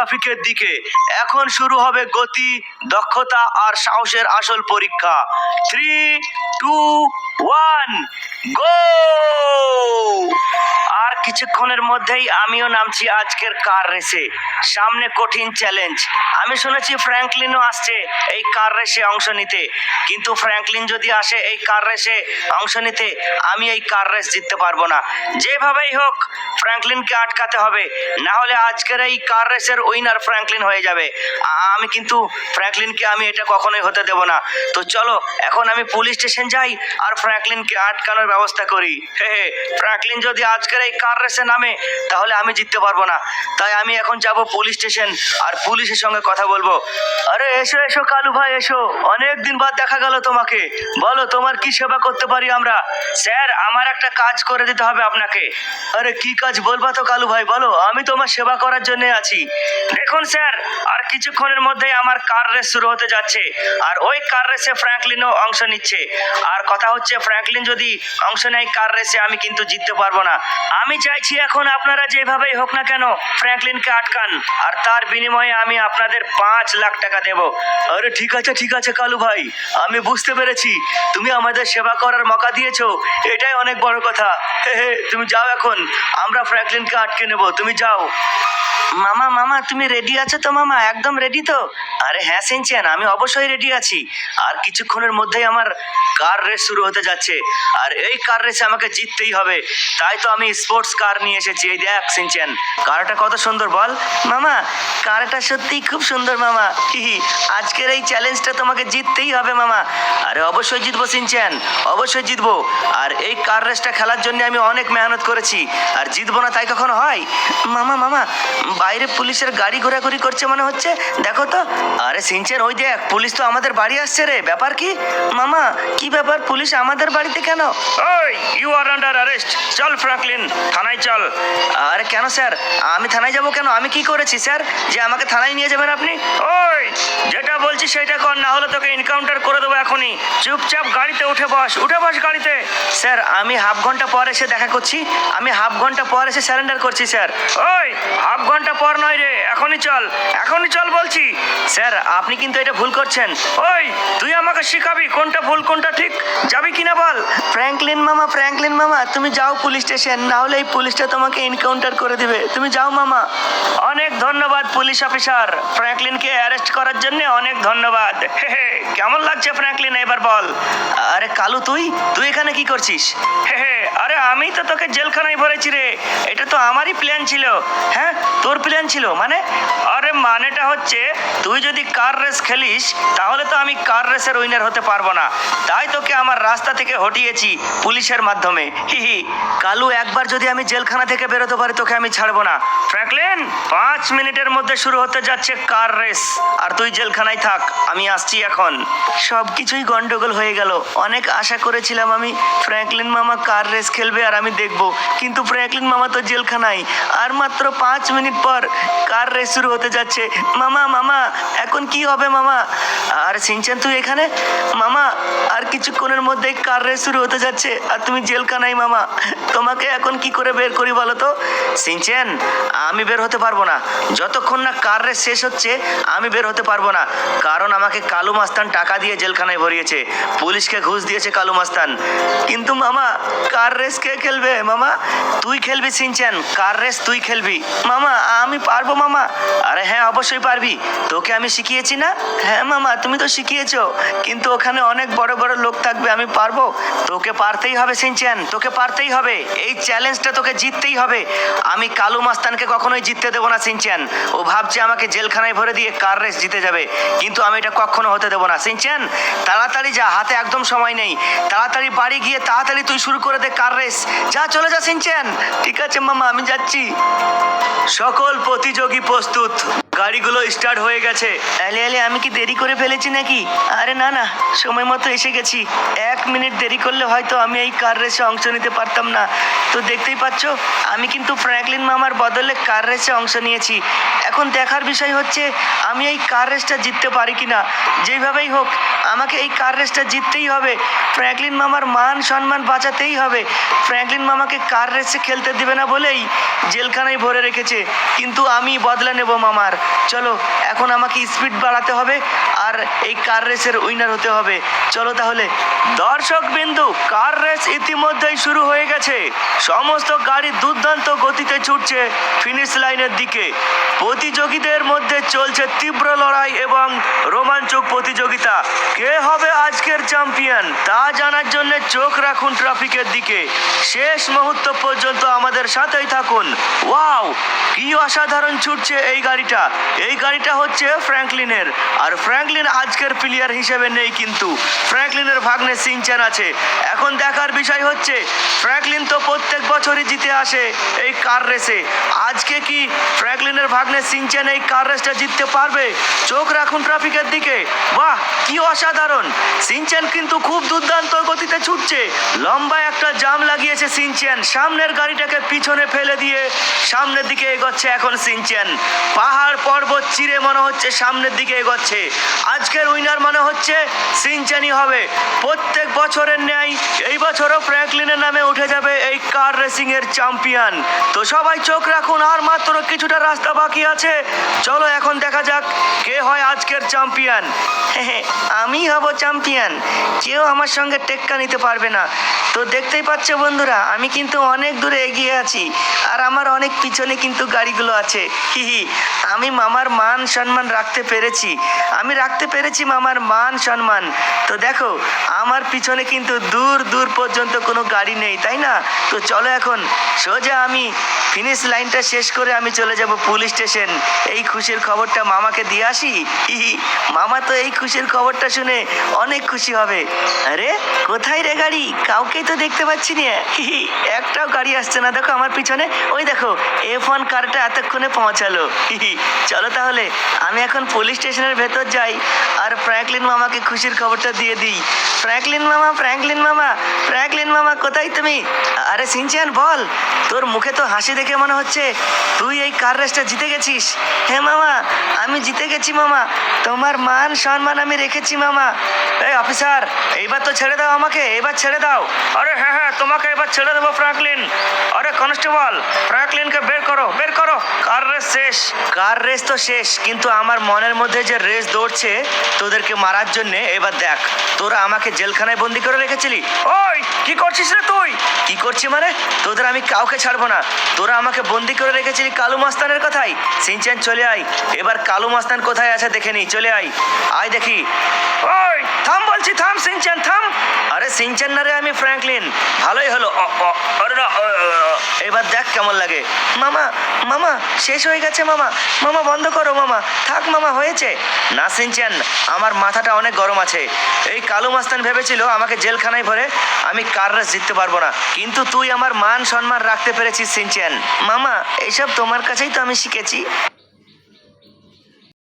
ট্রাফিকের দিকে। এখন শুরু হবে গতি, দক্ষতা আর সাহসের আসল পরীক্ষা। 3, 2, 1, গো! আর কিছুক্ষণের মধ্যেই আমিও নামছি আজকের কার রেসে। সামনে কঠিন চ্যালেঞ্জ। আমি শুনেছি ফ্র্যাঙ্কলিনও আসছে এই কার রেসে অংশ নিতে, কিন্তু ফ্র্যাঙ্কলিন যদি আসে এই কার রেসে অংশ নিতে, আমি এই কার রেস জিততে পারবো না। যেভাবেই হোক ফ্র্যাঙ্কলিনকে আটকাতে হবে, না হলে আজকের এই কার রেসের উইনার ফ্র্যাঙ্কলিন হয়ে যাবে। আমি কিন্তু ফ্র্যাঙ্কলিনকে আমি এটা কখনোই হতে দেব না। তো চলো এখন আমি পুলিশ স্টেশন যাই আর ফ্র্যাঙ্কলিনকে আটকানোর ব্যবস্থা করি। ফ্র্যাঙ্কলিন যদি আজকের এই কার রেসে নামে তাহলে আমি জিততে পারবো না। তাই আমি এখন যাব পুলিশ স্টেশন আর পুলিশের সঙ্গে কথা বলবো। আরে এসো এসো কালু ভাই, এসো। অনেক দিন বাদ দেখা গেল তোমাকে। বলো তোমার কি সেবা করতে পারি আমরা? স্যার, আমার একটা কাজ করে দিতে হবে আপনাকে। আরে কি কাজ বলবা তো কালু ভাই, বলো। আমি তোমার সেবা করার জন্য আছি। দেখুন স্যার, আর কিছুক্ষণের মধ্যেই আমার কার রেস শুরু হতে যাচ্ছে, আর ওই কার রেসে ফ্র্যাঙ্কলিনও অংশ নিচ্ছে। আর কথা হচ্ছে ফ্র্যাঙ্কলিন যদি অংশ নেয় কার রেসে, আমি কিন্তু জিততে পারবো না। আমি চাইছি এখন আপনারা যেভাবেই হোক না কেন ফ্র্যাঙ্কলিনকে আটকান, আর তার বিনিময়ে আমি আপনাদের 5 লাখ টাকা দেব। আরে ঠিক আছে কালু ভাই, আমি বুঝতে পেরেছি তুমি আমাদের সেবা করার মৌকা দিয়েছো, এটাই অনেক বড় কথা। তুমি যাও, এখন আমরা ফ্র্যাঙ্কলিনকে আটকে নেব, তুমি যাও। মামা তুমি রেডি আছো তো? মামা একদম রেডি তো? আরে হ্যাঁ সিনচেন, আমি অবশ্যই রেডি আছি। আর কিছুক্ষণের মধ্যেই আমার কার রেস শুরু হতে যাচ্ছে, আর এই কার রেসে আমাকে জিততেই হবে। তাই তো আমি স্পোর্টস কার নিয়ে এসেছি। এই দেখ সিনচেন, কারটা কত সুন্দর বল। মামা কারটা সত্যিই খুব সুন্দর মামা। আজকের এই চ্যালেঞ্জটা তোমাকে জিততেই হবে মামা। আরে অবশ্যই জিতবো সিনচেন, অবশ্যই জিতবো। আর এই কার রেসটা খেলার জন্য আমি অনেক মেহনত করেছি, আর জিতবো না তাই কখনো হয়? মামা বাইরে পুলিশের গাড়ি ঘোরাঘুরি করছে মনে হচ্ছে, দেখো তো। আরে সিনচেন, ওই দেখ পুলিশ তো আমাদের বাড়ি আসছে রে। ব্যাপার কি মামা? কি ব্যাপার, পুলিশ আমাদের বাড়িতে কেন? ওই ইউ আর আন্ডার অ্যারেস্ট। চল ফ্র্যাঙ্কলিন, থানায় চল। আরে কেন স্যার, আমি থানায় যাব কেন? আমি কি করেছি স্যার যে আমাকে থানায় নিয়ে যাবেন আপনি? ওই যেটা বলছি সেটা কর, না হলে তোকে এনকাউন্টার করে দেবো এখনই। চুপচাপ গাড়িতে উঠে বস গাড়িতে। স্যার আমি হাফ ঘন্টা পর এসে দেখা করছি, আমি হাফ ঘন্টা পর এসে স্যারেন্ডার করছি স্যার। ওই হাফ ঘন্টা পর নয় রে, এখনই চল বলছি। স্যার আপনি কিন্তু এটা ভুল করছেন। ওই তুই আমাকে শিখাবি কোনটা ভুল কোনটা ঠিক? যাবি কিনা বল। ফ্র্যাঙ্কলিন মামা তুমি যাও পুলিশ স্টেশন, না হলে এই পুলিশটা তোমাকে এনকাউন্টার করে দিবে। তুমি যাও মামা। অনেক ধন্যবাদ পুলিশ অফিসার, ফ্র্যাঙ্কলিনকে অ্যারেস্ট করার জন্য অনেক ধন্যবাদ। কেমন লাগছে ফ্র্যাঙ্কলিন, এবার বল। আরে কালু, তুই এখানে কি করছিস? আরে আমি তো তোকে জেলখানায় ভরেছি রে। এটা তো আমারই প্ল্যান ছিল। হ্যাঁ, তোর প্ল্যান ছিল মানে? আরে মানেটা হচ্ছে তুই যদি কার রেস খেলিস তাহলে তো আমি কার রেসের উইনার হতে পারবো না, তাই তোকে আমার রাস্তা থেকে হটিয়েছি পুলিশের মাধ্যমে। কালু, একবার যদি আমি জেলখানা থেকে বেরোতে পারি তোকে আমি ছাড়বো না। ফ্র্যাঙ্কলিন, 5 মিনিটের মধ্যে শুরু হতে যাচ্ছে কার রেস, আর তুই জেলখানায় থাক, আমি আসছি এখন। সব কিছুই গন্ডগোল হয়ে গেল। অনেক আশা করেছিলাম আমি ফ্র্যাঙ্কলিন মামা কার রেস খেলবে আর আমি দেখবো, কিন্তু ফ্র্যাঙ্কলিন মামা তো জেলখানায়। আর মাত্র 5 মিনিট পর কার রেস শুরু হতে যাচ্ছে। মামা এখন কি হবে মামা? আর সিনচেন তুই এখানে? মামা আর কিছুক্ষণের মধ্যেই কার রেস শুরু হতে যাচ্ছে, আর তুমি জেলখানায় মামা। তোমাকে এখন কি করে বের করি বলো তো? সিনচেন, আমি বের হতে পারবো না যতক্ষণ না কার রেস শেষ হচ্ছে। আমি বের হতে পারবো না, কারণ আমাকে কালু মাস্তান টাকা দিয়ে জেলখানায় ভরিয়েছে, পুলিশকে ঘুষ দিয়েছে কালু মাস্তান। কিন্তু মামা কার রেস কে খেলবে? মামা তুই খেলবি সিনচেন, কার রেস তুই খেলবি। মামা আমি পারবো মামা। আরে হ্যাঁ অবশ্যই পারবি, তোকে আমি শিখিয়েছি না? হ্যাঁ মামা তুমি তো শিখিয়েছো, কিন্তু ওখানে অনেক বড় বড় লোক থাকবে, আমি পারবো? তোকে পারতেই হবে সিনচেন, তোকে পারতেই হবে। এই চ্যালেঞ্জটা তোকে জিততেই হবে। আমি কালু মাস্তানকে কখনোই জিততে দেবো না সিনচেন। ও ভাবছে আমাকে জেলখানায় ভরে দিয়ে কার রেস জিতে যাবে, কিন্তু আমি এটা কখনো হতে দেবো না। সিনচেন তাড়াতাড়ি যা, হাতে একদম সময় নেই। তাড়াতাড়ি বাড়ি গিয়ে তাড়াতাড়ি তুই শুরু করে দে কার রেস। যা, চলে যা সিনচেন। ঠিক আছে মামা, আমি যাচ্ছি। সকল প্রতিযোগী প্রস্তুত, গাড়িগুলো স্টার্ট হয়ে গেছে। আলে আমি কি দেরি করে ফেলেছি নাকি? আরে না, সময় মতো এসে গেছি। 1 মিনিট দেরি করলে হয়তো আমি এই কার রেসে অংশ নিতে পারতাম না। তো দেখতেই পাচ্ছ আমি কিন্তু ফ্র্যাঙ্কলিন মামার বদলে কার রেসে অংশ নিয়েছি। এখন দেখার বিষয় হচ্ছে আমি এই কার রেসটা জিততে পারি কিনা। যেইভাবেই হোক আমাকে এই কার রেসটা জিততেই হবে। ফ্র্যাঙ্কলিন মামার মান সম্মান বাঁচাতেই হবে। ফ্র্যাঙ্কলিন মামাকে কার রেসে খেলতে দিবে না বলেই জেলখানায় ভরে রেখেছে, কিন্তু আমি বদলা নেব মামার। চলো এখন আমাকে স্পিড বাড়াতে হবে আর এই কার রেসের উইনার হতে হবে। চলো তাহলে। দর্শক বিন্দু, কার রেস ইতিমধ্যেই শুরু হয়ে গেছে। সমস্ত গাড়ি দুর্দান্ত গতিতে ছুটছে ফিনিশ লাইনের দিকে। প্রতিযোগীদের মধ্যে চলছে তীব্র লড়াই এবং রোমাঞ্চক প্রতিযোগিতা। কে হবে আজকের চ্যাম্পিয়ন তা জানার জন্য চোখ রাখুন ট্রাফিকের দিকে। শেষ মুহূর্ত পর্যন্ত আমাদের সাথেই থাকুন। ওয়াও, কি অসাধারণ ছুটছে এই গাড়িটা। এই গাড়িটা হচ্ছে ফ্র্যাঙ্কলিনের, আর ফ্র্যাঙ্কলিন আজকের প্লেয়ার হিসেবে নেই, কিন্তু ফ্র্যাঙ্কলিনের ভাগ্নে সিনচ্যান আছে। এখন দেখার বিষয় হচ্ছে ফ্র্যাঙ্কলিন তো প্রত্যেক বছরই জিতে আসে এই কার রেসে। আজকে কি ফ্র্যাঙ্কলিনের ভাগ্নে সিনচ্যান এই কার রেসটা জিততে পারবে? চোখ রাখুন ট্রাফিকের দিকে। বাহ, কি অসাধারণ! সিনচ্যান কিন্তু খুব দুর্দান্ত গতিতে ছুটছে। লম্বা একটা জাম লাগিয়েছে সিনচ্যান। সামনের গাড়িটাকে পিছনে ফেলে দিয়ে সামনের দিকে এগোচ্ছে এখন সিনচ্যান। পাহাড় পর্বত চিরে মনে হচ্ছে সামনের দিকে এগোচ্ছে। আজকের উইনার মনে হচ্ছে সিনচ্যানই হবে। প্রত্যেক বছরের ন্যায় এই বছরও ফ্র্যাঙ্কলিনের নামে উঠে যাবে এই কার রেসিং এর চ্যাম্পিয়ন। তো সবাই চোখ রাখুন, আর মাত্র কিছুটা রাস্তা বাকি আছে। চলো এখন দেখা যাক কে হয় আজকের চ্যাম্পিয়ন। আমি হব চ্যাম্পিয়ন, কেউ আমার সঙ্গে টেক্কা নিতে পারবে না। তো দেখতেই পাচ্ছ বন্ধুরা, আমি কিন্তু অনেক দূরে এগিয়ে আছি, আর আমার অনেক পিছনে কিন্তু গাড়িগুলো আছে। আমি মামার মান সম্মান রাখতে পেরেছি, আমি রাখতে পেরেছি মামার মান সম্মান। তো দেখো আমার পিছনে কিন্তু দূর দূর পর্যন্ত কোনো গাড়ি নেই, তাই না? তো চলো এখন সোজা আমি ফিনিশ লাইনটা শেষ করে আমি চলে যাব পুলিশ স্টেশন। এই খুশির খবরটা মামাকে দিয়ে আসি। মামা তো এই খুশির খবরটা শুনে অনেক খুশি হবে। আরে কোথায় রে গাড়ি? কাউকেই তো দেখতে পাচ্ছি না। একটাও গাড়ি আসছে না। দেখো আমার পিছনে, ওই দেখো F1 কারটা এতক্ষণে পৌঁছালো। চলো তাহলে আমি এখন পুলিশ স্টেশনের ভেতর যাই আর ফ্র্যাঙ্কলিন মামাকে খুশির খবরটা দিয়ে দিই। ফ্র্যাঙ্কলিন মামা, ফ্র্যাঙ্কলিন মামা, ফ্র্যাঙ্কলিন মামা, কোথায় তুমি? আরে সিনচ্যান বল, তোর মুখে তো হাসি দেখে মনে হচ্ছে তুই এই কার রেসটা জিতে গেছিস। হ্যাঁ মামা, আমি জিতে গেছি মামা। তোমার মান সম্মান আমি রেখেছি মামা। এই অফিসার, এইবার তো ছেড়ে দাও আমাকে, এবার ছেড়ে দাও। আরে হ্যাঁ হ্যাঁ, তোমাকে এবার ছেড়ে দেবো ফ্র্যাঙ্কলিন। আরে কনস্টেবল, ফ্র্যাঙ্কলিনকে বের করো, বের করো। কার রেস শেষ। কার রেস তো শেষ, কিন্তু আমার মনের মধ্যে যে রেস দৌড়ছে তোদেরকে মারার জন্য। এবার দেখ, তোরা আমাকে জেলখানায় বন্দি করে রেখেছিলি। ওই কি করছিস রে তুই? কি করছি মানে? তোদের আমি কাউকে ছাড়বো না। তোরা আমাকে বন্দি করে রেখেছিলি কালু মাস্তানের কথাই। সিনচ্যান চলে আয়, এবার কালু মাস্তান কোথায় আছে দেখে নি। চলে আয়, আয় দেখি। ওই থাম বলছি, থাম সিনচ্যান থাম। আরে সিনচ্যান না রে, আমি ফ্র্যাঙ্কলিন। ভালোই হলো। আরে না, এবার দেখ কেমন লাগে। মামা, মামা শেষ হয়ে গেছে মামা। মামা বন্ধ করো মামা, থাক মামা, হয়েছে। না সিনচ্যান, আমার মাথাটা অনেক গরম আছে। এই কালু মাস্তান ভেবেছিল আমাকে জেলখানায় ভরে আমি কার রেস জিততে পারবো না, কিন্তু তুই আমার মান সম্মান রাখতে পেরেছিস সিনচ্যান। মামা এইসব তোমার কাছেই তো আমি শিখেছি।